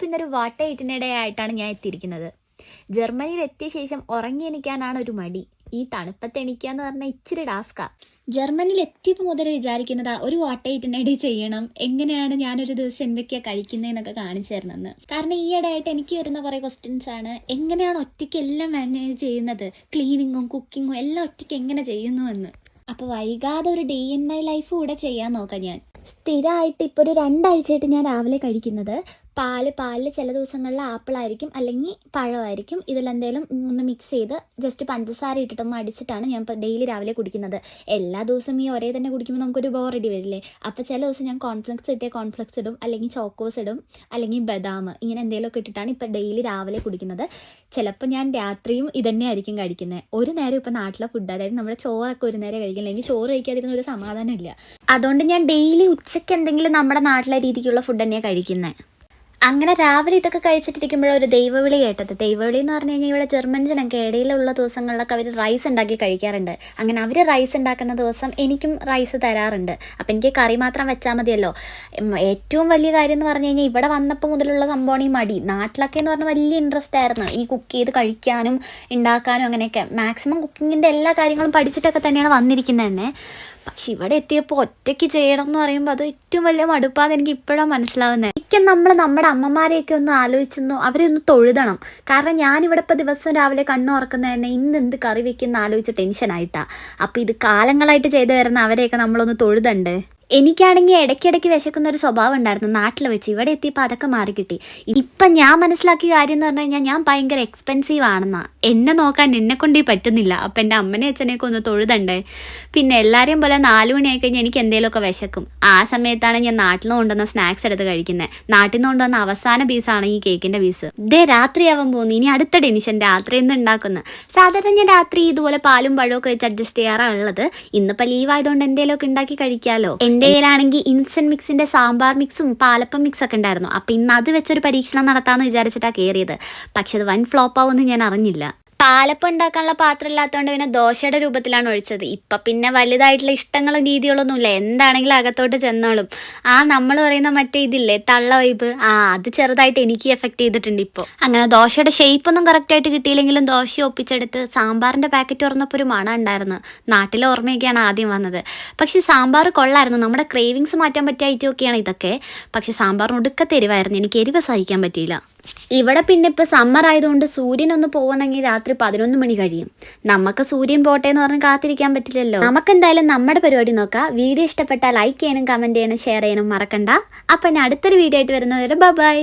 അപ്പോൾ ഇന്നൊരു വാട്ട ഇറ്റിനിടെ ഞാൻ എത്തിയിരിക്കുന്നത്. ജർമ്മനിയിൽ എത്തിയ ശേഷം ഉറങ്ങി എണീക്കാനാണ് ഒരു മടി. ഈ തണുപ്പത്ത് എണീക്കുക എന്ന് പറഞ്ഞാൽ ഇച്ചിരി ടാസ്കാണ്. ജർമ്മനിയിൽ എത്തിയപ്പോൾ മുതൽ വിചാരിക്കുന്നത് ഒരു വാട്ട ഇറ്റിനിടെ ചെയ്യണം, എങ്ങനെയാണ് ഞാനൊരു ദിവസം എന്തൊക്കെയാണ് കഴിക്കുന്നതെന്നൊക്കെ കാണിച്ചു തരണമെന്ന്. കാരണം ഈയിടെയായിട്ട് എനിക്ക് വരുന്ന കുറേ ക്വസ്റ്റ്യൻസ് ആണ്, എങ്ങനെയാണ് ഒറ്റയ്ക്ക് എല്ലാം മാനേജ് ചെയ്യുന്നത്, ക്ലീനിങ്ങും കുക്കിങ്ങും എല്ലാം ഒറ്റയ്ക്ക് എങ്ങനെ ചെയ്യുന്നു എന്ന്. അപ്പോൾ വൈകാതെ ഒരു ഡേ ഇൻ മൈ ലൈഫ് കൂടെ ചെയ്യാൻ നോക്കാം. ഞാൻ സ്ഥിരമായിട്ട് ഇപ്പോൾ ഒരു 2 ആഴ്ചയായിട്ട് ഞാൻ രാവിലെ കഴിക്കുന്നത് പാലിൽ ചില ദിവസങ്ങളിൽ ആപ്പിളായിരിക്കും, അല്ലെങ്കിൽ പഴമായിരിക്കും. ഇതിലെന്തെങ്കിലും ഒന്ന് മിക്സ് ചെയ്ത് ജസ്റ്റ് പഞ്ചസാര ഇട്ടിട്ടൊന്ന് അടിച്ചിട്ടാണ് ഞാൻ ഇപ്പോൾ ഡെയിലി രാവിലെ കുടിക്കുന്നത്. എല്ലാ ദിവസവും ഈ ഒരേ തന്നെ കുടിക്കുമ്പോൾ നമുക്കൊരു ബോറടി വരില്ലേ. അപ്പോൾ ചില ദിവസം ഞാൻ കോൺഫ്ലെക്സ് ഇട്ടേ കോൺഫ്ലെക്സ് ഇടും, അല്ലെങ്കിൽ ചോക്കോസ് ഇടും, അല്ലെങ്കിൽ ബദാം, ഇങ്ങനെ എന്തെങ്കിലുമൊക്കെ ഇട്ടിട്ടാണ് ഇപ്പോൾ ഡെയിലി രാവിലെ കുടിക്കുന്നത്. ചിലപ്പോൾ ഞാൻ രാത്രിയും ഇതന്നെ ആയിരിക്കും കഴിക്കുന്നത്. ഒരു നേരം ഇപ്പോൾ നാട്ടിലെ ഫുഡ്, അതായത് നമ്മുടെ ചോറൊക്കെ ഒരു നേരം കഴിക്കില്ല, എനിക്ക് ചോറ് കഴിക്കാതിരുന്ന ഒരു സമാധാനം ഇല്ല. അതുകൊണ്ട് ഞാൻ ഡെയിലി ഉച്ചയ്ക്ക് എന്തെങ്കിലും നമ്മുടെ നാട്ടിലെ രീതിക്കുള്ള ഫുഡ് തന്നെയാണ് കഴിക്കുന്നത്. അങ്ങനെ രാവിലെ ഇതൊക്കെ കഴിച്ചിട്ടിരിക്കുമ്പോഴൊരു ദൈവവിളി കേട്ടത്. ദൈവവിളി എന്ന് പറഞ്ഞു കഴിഞ്ഞാൽ ഇവിടെ ജർമ്മൻസിനൊക്കെ ഇടയിലുള്ള ദിവസങ്ങളിലൊക്കെ അവർ റൈസ് ഉണ്ടാക്കി കഴിക്കാറുണ്ട്. അങ്ങനെ അവർ റൈസ് ഉണ്ടാക്കുന്ന ദിവസം എനിക്കും റൈസ് തരാറുണ്ട്. അപ്പോൾ എനിക്ക് കറി മാത്രം വെച്ചാൽ മതിയല്ലോ. ഏറ്റവും വലിയ കാര്യം എന്ന് പറഞ്ഞു കഴിഞ്ഞാൽ ഇവിടെ വന്നപ്പോൾ മുതലുള്ള സംഭവമാണ് ഈ മടി. നാട്ടിലൊക്കെ എന്ന് പറഞ്ഞാൽ വലിയ ഇൻട്രസ്റ്റ് ആയിരുന്നു ഈ കുക്ക് ചെയ്ത് കഴിക്കാനും ഉണ്ടാക്കാനും. അങ്ങനെയൊക്കെ മാക്സിമം കുക്കിങ്ങിൻ്റെ എല്ലാ കാര്യങ്ങളും പഠിച്ചിട്ടൊക്കെ തന്നെയാണ് വന്നിരിക്കുന്നത് തന്നെ. പക്ഷെ ഇവിടെ എത്തിയപ്പോൾ ഒറ്റയ്ക്ക് ചെയ്യണം എന്ന് പറയുമ്പോൾ അത് ഏറ്റവും വലിയ മടുപ്പാന്ന് എനിക്ക് ഇപ്പോഴാണ് മനസ്സിലാവുന്നത്. ശരിക്കും നമ്മുടെ അമ്മമാരെയൊക്കെ ഒന്ന് ആലോചിച്ചൊന്നു അവരെ ഒന്ന് തൊഴുതണം. കാരണം ഞാനിവിടെ ഇപ്പോൾ ദിവസം രാവിലെ കണ്ണു തുറക്കുന്നത് തന്നെ ഇന്ന് എന്ത് കറി വെക്കുന്ന ആലോചിച്ച് ടെൻഷനായിട്ടാണ്. അപ്പോൾ ഇത് കാലങ്ങളായിട്ട് ചെയ്തു തരുന്ന അവരെയൊക്കെ നമ്മളൊന്ന് തൊഴുതണ്ടേ. എനിക്കാണെങ്കിൽ ഇടയ്ക്കിടയ്ക്ക് വിശക്കുന്ന ഒരു സ്വഭാവം ഉണ്ടായിരുന്നു നാട്ടിൽ വെച്ച്. ഇവിടെ എത്തിയപ്പോൾ അതൊക്കെ മാറിക്കിട്ടി. ഇപ്പം ഞാൻ മനസ്സിലാക്കിയ കാര്യം എന്ന് പറഞ്ഞു കഴിഞ്ഞാൽ ഞാൻ ഭയങ്കര എക്സ്പെൻസീവ് ആണെന്നാണ്. എന്നെ നോക്കാൻ എന്നെക്കൊണ്ടേ പറ്റുന്നില്ല. അപ്പം എൻ്റെ അമ്മനെ അച്ഛനെയൊക്കെ ഒന്ന് തൊഴുതണ്ടേ. പിന്നെ എല്ലാവരെയും പോലെ 4 മണിയായി കഴിഞ്ഞാൽ എനിക്ക് എന്തെങ്കിലുമൊക്കെ വിശക്കും. ആ സമയത്താണ് ഞാൻ നാട്ടിൽ നിന്ന് കൊണ്ടുവന്ന സ്നാക്സ് എടുത്ത് കഴിക്കുന്നത്. നാട്ടിൽ നിന്ന് കൊണ്ടുവന്ന അവസാന പീസാണ് ഈ കേക്കിൻ്റെ പീസ്. ഇതേ രാത്രിയാവാൻ പോകുന്നു. ഇനി അടുത്ത ടെൻഷൻ, രാത്രി എന്ത് ഉണ്ടാക്കുന്നത്. സാധാരണ ഞാൻ രാത്രി ഇതുപോലെ പാലും പഴമൊക്കെ വെച്ച് അഡ്ജസ്റ്റ് ചെയ്യാറാണ് ഉള്ളത്. ഇന്നിപ്പോൾ ലീവ് ആയതുകൊണ്ട് എന്തെങ്കിലുമൊക്കെ ഉണ്ടാക്കി കഴിക്കാമല്ലോ. എൻ്റെ കയ്യിലാണെങ്കിൽ ഇൻസ്റ്റൻറ്റ് മിക്സിൻ്റെ സാമ്പാർ മിക്സും പാലപ്പം മിക്സൊക്കെ ഉണ്ടായിരുന്നു. അപ്പോൾ ഇന്ന് അത് വെച്ചൊരു പരീക്ഷണം നടത്താമെന്ന് വിചാരിച്ചിട്ടാണ് കയറിയത്. പക്ഷെ അത് വൻ ഫ്ലോപ്പാവുമെന്ന് ഞാൻ അറിഞ്ഞില്ല. പാലപ്പം ഉണ്ടാക്കാനുള്ള പാത്രം ഇല്ലാത്തതുകൊണ്ട് പിന്നെ ദോശയുടെ രൂപത്തിലാണ് ഒഴിച്ചത്. ഇപ്പം പിന്നെ വലുതായിട്ടുള്ള ഇഷ്ടങ്ങളും രീതികളൊന്നുമില്ല. എന്താണെങ്കിലും അകത്തോട്ട് ചെന്നോളും. നമ്മൾ പറയുന്ന മറ്റേ ഇതില്ലേ തള്ള വൈബ്, അത് ചെറുതായിട്ട് എനിക്ക് എഫക്റ്റ് ചെയ്തിട്ടുണ്ട് ഇപ്പോൾ. അങ്ങനെ ദോശയുടെ ഷേപ്പൊന്നും കറക്റ്റായിട്ട് കിട്ടിയില്ലെങ്കിലും ദോശ ഒപ്പിച്ചെടുത്ത് സാമ്പാറിൻ്റെ പാക്കറ്റ് തുറന്നപ്പോൾ ഒരു മണം ഉണ്ടായിരുന്നു. നാട്ടിലെ ഓർമ്മയൊക്കെയാണ് ആദ്യം വന്നത്. പക്ഷേ സാമ്പാർ കൊള്ളായിരുന്നു. നമ്മുടെ ക്രേവിങ്സ് മാറ്റാൻ പറ്റിയ ഐറ്റമൊക്കെയാണ് ഇതൊക്കെ. പക്ഷേ സാമ്പാറിന് ഒടുക്കത്തെ എരിവായിരുന്നു. എനിക്ക് എരിവ് സഹിക്കാൻ പറ്റിയില്ല. ഇവിടെ പിന്നെ ഇപ്പോൾ സമ്മർ ആയതുകൊണ്ട് സൂര്യനൊന്ന് പോകണമെങ്കിൽ രാത്രി 11 മണി കഴിയും. നമുക്ക് സൂര്യൻ പോട്ടെ എന്ന് പറഞ്ഞ് കാത്തിരിക്കാൻ പറ്റില്ലല്ലോ. നമുക്കെന്തായാലും നമ്മുടെ പരിപാടി നോക്കാം. വീഡിയോ ഇഷ്ടപ്പെട്ടാൽ ലൈക്ക് ചെയ്യാനും കമൻറ്റ് ചെയ്യാനും ഷെയർ ചെയ്യാനും മറക്കണ്ട. അപ്പം ഞാൻ അടുത്തൊരു വീഡിയോ ആയിട്ട് വരുന്നവരെ ബൈ.